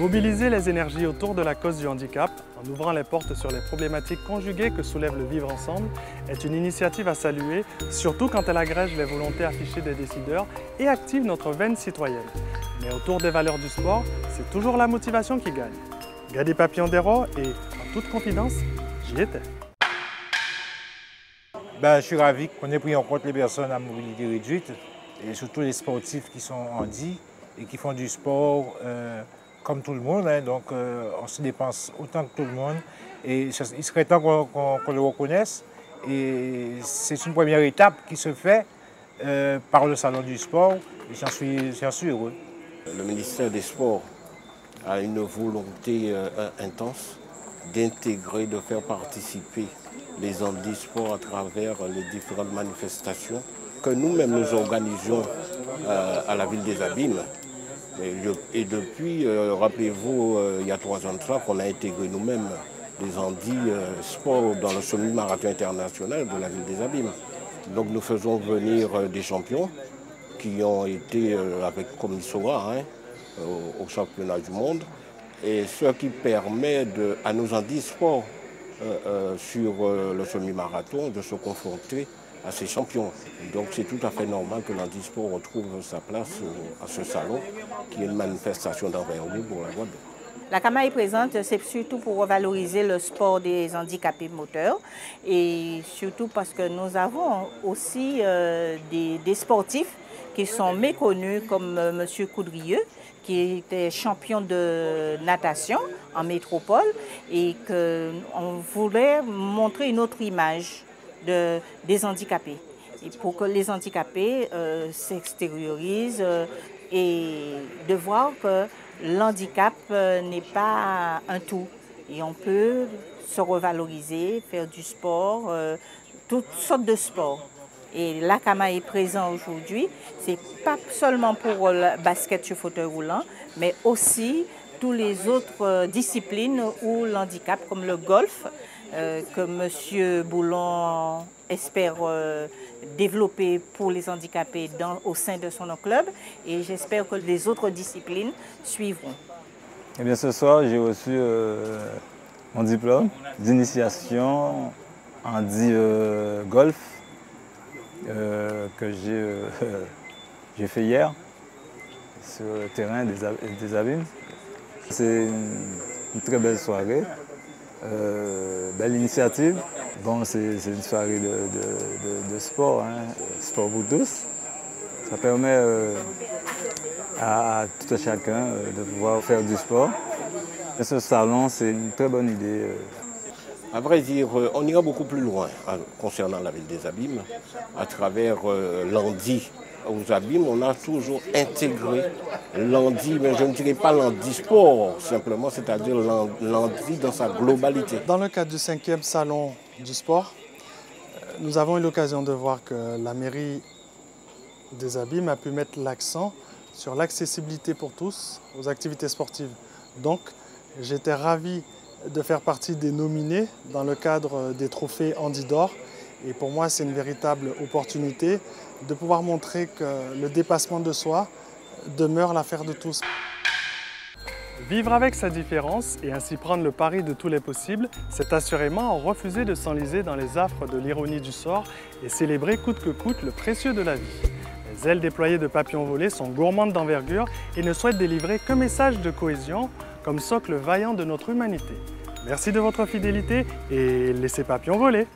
Mobiliser les énergies autour de la cause du handicap, en ouvrant les portes sur les problématiques conjuguées que soulève le vivre ensemble, est une initiative à saluer, surtout quand elle agrège les volontés affichées des décideurs et active notre veine citoyenne. Mais autour des valeurs du sport, c'est toujours la motivation qui gagne. Gadi Papillon-Desraux et, en toute confidence, j'y étais. Je suis ravi qu'on ait pris en compte les personnes à mobilité réduite et surtout les sportifs qui sont handi et qui font du sport comme tout le monde. Donc on se dépense autant que tout le monde et il serait temps qu'on le reconnaisse. Et c'est une première étape qui se fait par le Salon du sport et j'en suis heureux. Le ministère des Sports a une volonté intense d'intégrer, de faire participer les handisports à travers les différentes manifestations que nous-mêmes nous organisions à la ville des Abîmes. Et depuis, rappelez-vous, il y a 3 ans de ça qu'on a intégré nous-mêmes les handisports dans le semi-marathon international de la ville des Abîmes. Donc nous faisons venir des champions qui ont été avec Commissorat au championnat du monde, et ce qui permet à nos handisports sur le semi-marathon de se confronter à ces champions. Donc c'est tout à fait normal que l'handisport retrouve sa place à ce salon, qui est une manifestation d'envergure pour la Guadeloupe. La CAMA est présente, c'est surtout pour revaloriser le sport des handicapés moteurs et surtout parce que nous avons aussi des sportifs qui sont méconnus comme M. Coudrieux, qui était champion de natation en métropole et qu'on voulait montrer une autre image des handicapés. Et pour que les handicapés s'extériorisent et de voir que l'handicap n'est pas un tout. Et on peut se revaloriser, faire du sport, toutes sortes de sports. Et la CAMA est présent aujourd'hui, c'est pas seulement pour le basket sur fauteuil roulant, mais aussi toutes les autres disciplines où l'handicap, comme le golf, que M. Boulon espère développer pour les handicapés au sein de son club. Et j'espère que les autres disciplines suivront. Eh bien, ce soir, j'ai reçu mon diplôme d'initiation en golf que j'ai fait hier sur le terrain des Abîmes. C'est une très belle soirée, belle initiative. Bon, c'est une soirée de sport, sport pour tous. Ça permet à tout un chacun de pouvoir faire du sport. Et ce salon, c'est une très bonne idée. À vrai dire, on ira beaucoup plus loin concernant la ville des Abîmes. À travers l'handi aux Abîmes, on a toujours intégré l'handi, mais je ne dirais pas l'handisport, simplement, c'est-à-dire l'handi dans sa globalité. Dans le cadre du 5e salon du sport, nous avons eu l'occasion de voir que la mairie des Abîmes a pu mettre l'accent sur l'accessibilité pour tous aux activités sportives. Donc, j'étais ravi de faire partie des nominés dans le cadre des trophées Handi d'Or. Et pour moi, c'est une véritable opportunité de pouvoir montrer que le dépassement de soi demeure l'affaire de tous. Vivre avec sa différence et ainsi prendre le pari de tous les possibles, c'est assurément refuser de s'enliser dans les affres de l'ironie du sort et célébrer coûte que coûte le précieux de la vie. Les ailes déployées de papillons volés sont gourmandes d'envergure et ne souhaitent délivrer qu'un message de cohésion comme socle vaillant de notre humanité. Merci de votre fidélité et laissez papillons voler.